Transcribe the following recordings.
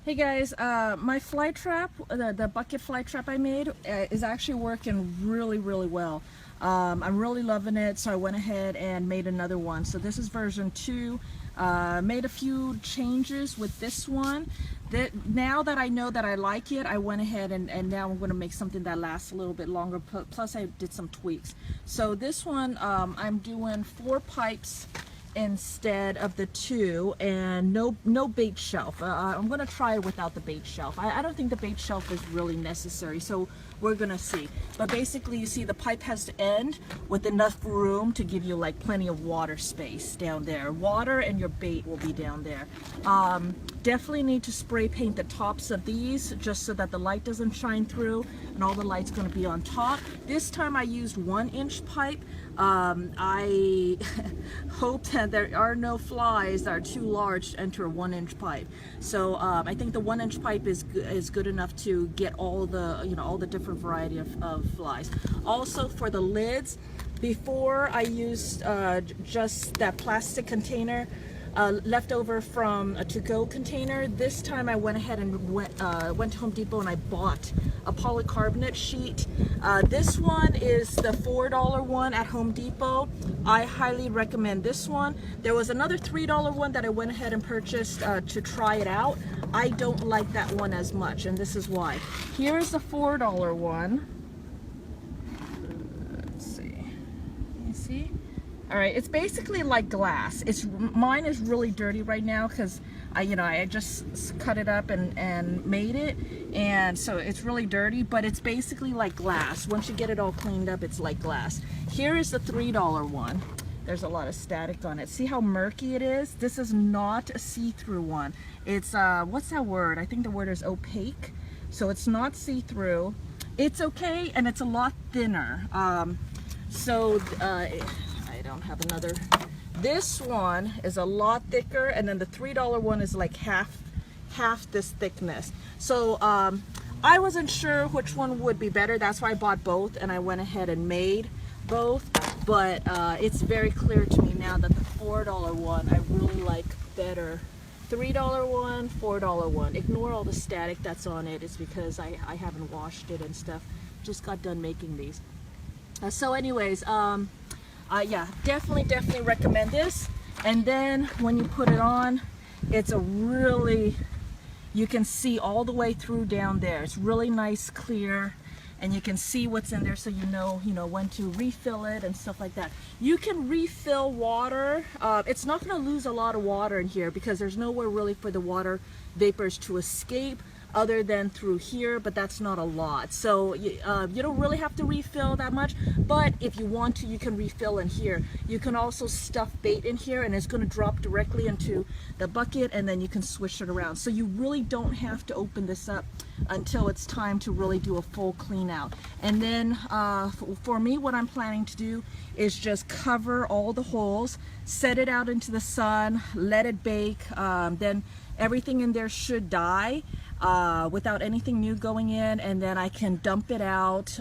Hey guys, my fly trap, the bucket fly trap I made is actually working really well. I'm really loving it, so I went ahead and made another one. So this is version 2. Made a few changes with this one. Now that I know that I like it, I went ahead and now I'm going to make something that lasts a little bit longer, plus I did some tweaks. So this one, I'm doing 4 pipes instead of the 2, and no bait shelf. I'm gonna try it without the bait shelf. I don't think the bait shelf is really necessary, so we're gonna see. But basically, you see the pipe has to end with enough room to give you like plenty of water space down there. Water and your bait will be down there. Definitely need to spray paint the tops of these just so that the light doesn't shine through and all the light's going to be on top. This time I used 1-inch pipe. I hope that there are no flies that are too large to enter a 1-inch pipe. So I think the 1-inch pipe is good enough to get all the all the different variety of flies. Also for the lids, before I used just that plastic container left over from a to-go container. This time I went ahead and went to Home Depot and I bought a polycarbonate sheet. This one is the $4 one at Home Depot. I highly recommend this one. There was another $3 one that I went ahead and purchased to try it out. I don't like that one as much, and this is why. Here's the $4 one. Let's see. You see? All right, it's basically like glass. Mine is really dirty right now because I just cut it up and made it, and so it's really dirty, but it's basically like glass. Once you get it all cleaned up, it's like glass. Here is the $3 one. There's a lot of static on it. See how murky it is? This is not a see-through one. It's what's that word? I think the word is opaque. So it's not see-through. It's okay, and it's a lot thinner. I don't have another. This one is a lot thicker, and then the $3 one is like half this thickness. So I wasn't sure which one would be better. That's why I bought both, and I went ahead and made both. But it's very clear to me now that the $4 one I really like better. $3 one, $4 one. Ignore all the static that's on it. It's because I haven't washed it and stuff. Just got done making these. So anyways, yeah, definitely recommend this. And then when you put it on, it's a really, you can see all the way through down there. It's really nice, clear, and you can see what's in there, so you know when to refill it and stuff like that. You can refill water. It's not going to lose a lot of water in here because there's nowhere really for the water vapors to escape other than through here, but that's not a lot. So you don't really have to refill that much, but if you want to, you can refill in here. You can also stuff bait in here, and it's going to drop directly into the bucket, and then you can swish it around. So you really don't have to open this up until it's time to really do a full clean out. And then for me, what I'm planning to do is just cover all the holes, set it out into the sun, let it bake, then everything in there should die without anything new going in, and then I can dump it out,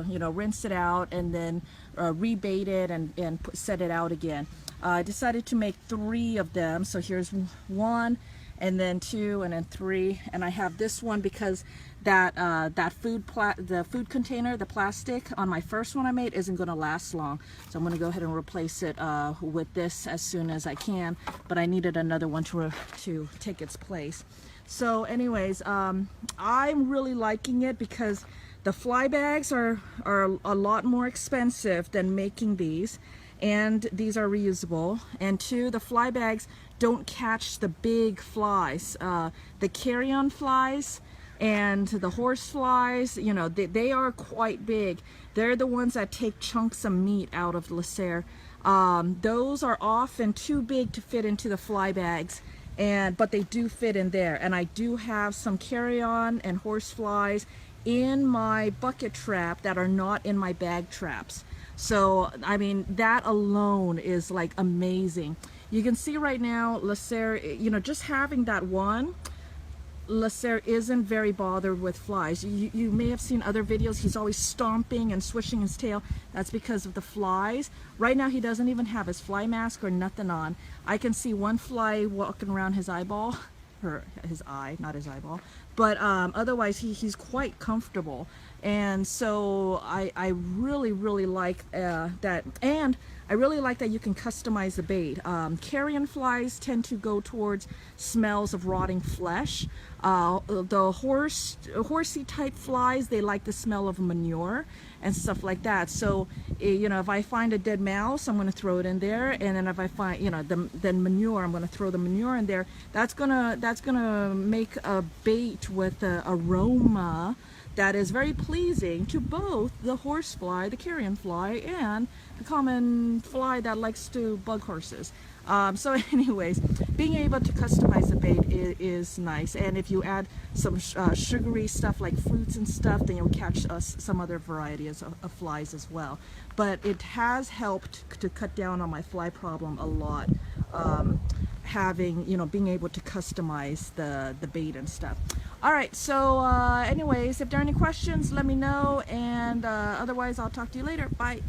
rinse it out, and then rebait it and set it out again. I decided to make 3 of them, so here's 1, and then 2, and then 3, and I have this one because that food container, the plastic on my first one I made, isn't going to last long, so I'm going to go ahead and replace it with this as soon as I can, but I needed another one to take its place. So anyways, I'm really liking it because the fly bags are a lot more expensive than making these, and these are reusable, and 2, the fly bags don't catch the big flies. The carrion flies and the horse flies, they are quite big. They're the ones that take chunks of meat out of Lacer. Those are often too big to fit into the fly bags, but they do fit in there. And I do have some carrion and horse flies in my bucket trap that are not in my bag traps. So I mean, that alone is like amazing. You can see right now Lacer, just having that one, Lacer isn't very bothered with flies. You may have seen other videos, he's always stomping and swishing his tail. That's because of the flies. Right now he doesn't even have his fly mask or nothing on. I can see one fly walking around his eyeball his eye, not his eyeball, but otherwise he's quite comfortable. And so I really like that, and I really like that you can customize the bait. Carrion flies tend to go towards smells of rotting flesh. The horsey type flies, they like the smell of manure and stuff like that. So you know, if I find a dead mouse, I'm going to throw it in there, and then if I find, you know, then manure, I'm going to throw the manure in there. That's gonna make a bait with an aroma that is very pleasing to both the horsefly, the carrion fly, and the common fly that likes to bug horses. So anyways, being able to customize the bait is nice, and if you add some sugary stuff like fruits and stuff, then you'll catch some other varieties of flies as well. But it has helped to cut down on my fly problem a lot, having, you know, being able to customize the bait and stuff. All right, so anyways, if there are any questions, let me know, and otherwise I'll talk to you later. Bye.